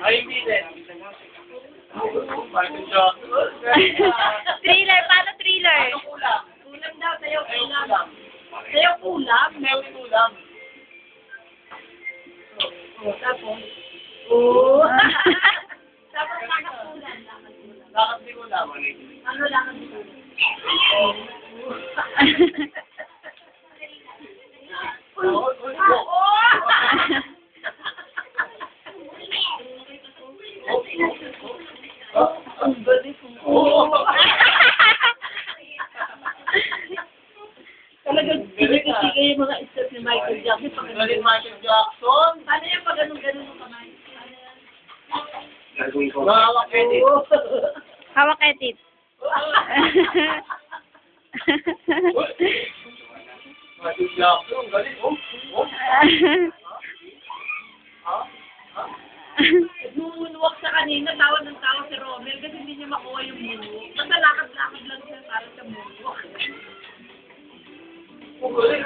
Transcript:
Ay, hindi din. Michael Jackson. Thriller, paano thriller? Ano kulang? Ulam daw, sayo Ayaw ulam. kulang. Sayo ulam? Ayaw kulang. Tapos? Oo. Tapos lakad ulam. Lakad di kulang. Ano lakad ulam? Ang galing mo. Talagang pinag-isiga yung mga isip ni Michael Jackson. Galing Michael Jackson. Paano yung pag ganun-ganun mo kamay? Mahawak edit. Hawak edit. Michael Jackson. Galing. Numunuwak sa kanina, tawa ng tawa si Romel kasi hindi niya makuha yung moonwalk. Basta lakad-lakad lang siya para sa moonwalk. Galing.